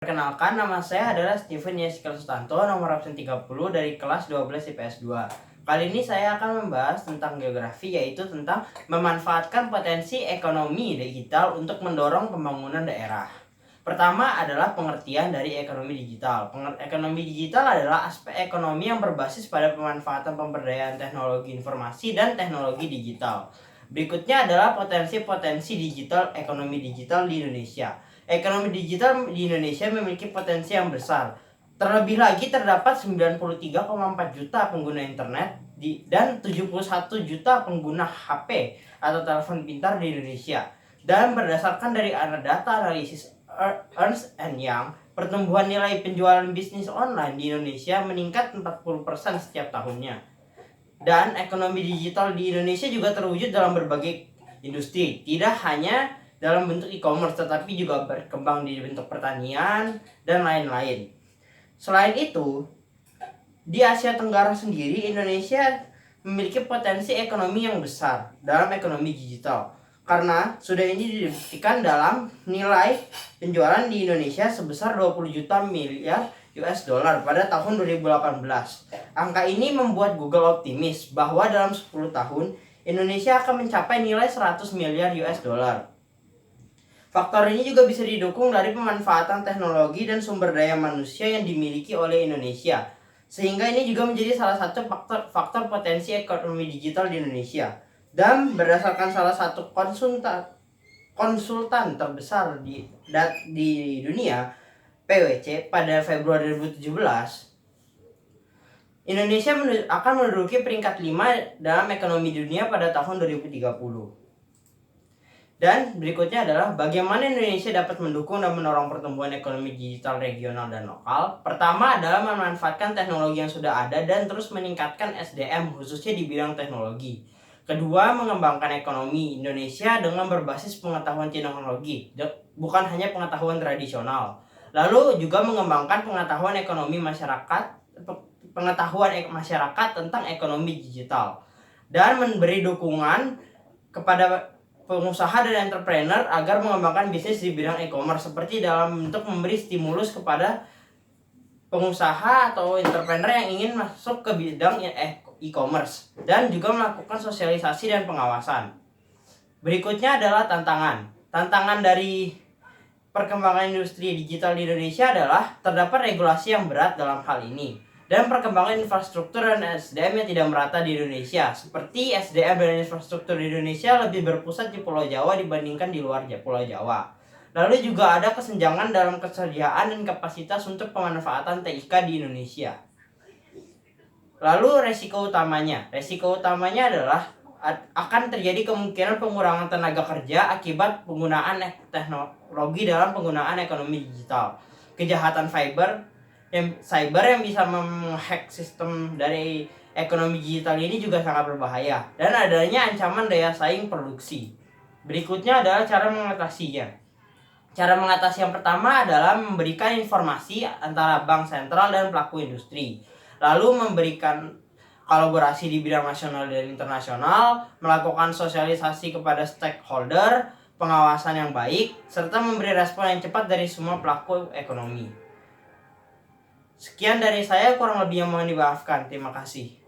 Perkenalkan, nama saya adalah Steven Yeskal Sustanto, nomor absen 30 dari kelas 12 IPS 2. Kali ini saya akan membahas tentang geografi, yaitu tentang memanfaatkan potensi ekonomi digital untuk mendorong pembangunan daerah. Pertama adalah pengertian dari ekonomi digital. Ekonomi digital adalah aspek ekonomi yang berbasis pada pemanfaatan pemberdayaan teknologi informasi dan teknologi digital. Berikutnya adalah potensi-potensi digital ekonomi digital di Indonesia. Ekonomi digital di Indonesia memiliki potensi yang besar. Terlebih lagi terdapat 93,4 juta pengguna internet dan 71 juta pengguna HP atau telepon pintar di Indonesia. Dan berdasarkan dari data analisis Ernst & Young, pertumbuhan nilai penjualan bisnis online di Indonesia meningkat 40% setiap tahunnya. Dan ekonomi digital di Indonesia juga terwujud dalam berbagai industri, tidak hanya dalam bentuk e-commerce, tetapi juga berkembang di bentuk pertanian dan lain-lain. Selain itu, di Asia Tenggara sendiri, Indonesia memiliki potensi ekonomi yang besar dalam ekonomi digital, karena sudah ini dibuktikan dalam nilai penjualan di Indonesia sebesar 20 juta miliar US dollar pada tahun 2018. Angka ini membuat Google optimis bahwa dalam 10 tahun Indonesia akan mencapai nilai 100 miliar US dollar. Faktor ini juga bisa didukung dari pemanfaatan teknologi dan sumber daya manusia yang dimiliki oleh Indonesia. Sehingga ini juga menjadi salah satu faktor potensi ekonomi digital di Indonesia. Dan berdasarkan salah satu konsultan terbesar di dunia, PwC, pada Februari 2017, Indonesia akan menduduki peringkat 5 dalam ekonomi dunia pada tahun 2030. Dan berikutnya adalah bagaimana Indonesia dapat mendukung dan mendorong pertumbuhan ekonomi digital regional dan lokal. Pertama adalah memanfaatkan teknologi yang sudah ada dan terus meningkatkan SDM khususnya di bidang teknologi. Kedua, mengembangkan ekonomi Indonesia dengan berbasis pengetahuan teknologi, bukan hanya pengetahuan tradisional. Lalu juga mengembangkan pengetahuan masyarakat tentang ekonomi digital dan memberi dukungan kepada pengusaha dan entrepreneur agar mengembangkan bisnis di bidang e-commerce, seperti dalam bentuk memberi stimulus kepada pengusaha atau entrepreneur yang ingin masuk ke bidang e-commerce, dan juga melakukan sosialisasi dan pengawasan. Berikutnya adalah tantangan dari perkembangan industri digital di Indonesia adalah terdapat regulasi yang berat dalam hal ini, dan perkembangan infrastruktur dan SDM yang tidak merata di Indonesia. Seperti SDM dan infrastruktur di Indonesia lebih berpusat di Pulau Jawa dibandingkan di luar Pulau Jawa. Lalu juga ada kesenjangan dalam kesediaan dan kapasitas untuk pemanfaatan TIK di Indonesia. Lalu resiko utamanya adalah akan terjadi kemungkinan pengurangan tenaga kerja akibat penggunaan teknologi dalam penggunaan ekonomi digital. Kejahatan cyber yang bisa menghack sistem dari ekonomi digital ini juga sangat berbahaya, dan adanya ancaman daya saing produksi. Berikutnya adalah cara mengatasinya. Cara mengatasi yang pertama adalah memberikan informasi antara bank sentral dan pelaku industri, lalu memberikan kolaborasi di bidang nasional dan internasional, melakukan sosialisasi kepada stakeholder, pengawasan yang baik, serta memberi respon yang cepat dari semua pelaku ekonomi. Sekian dari saya, kurang lebihnya mohon dimaafkan. Terima kasih.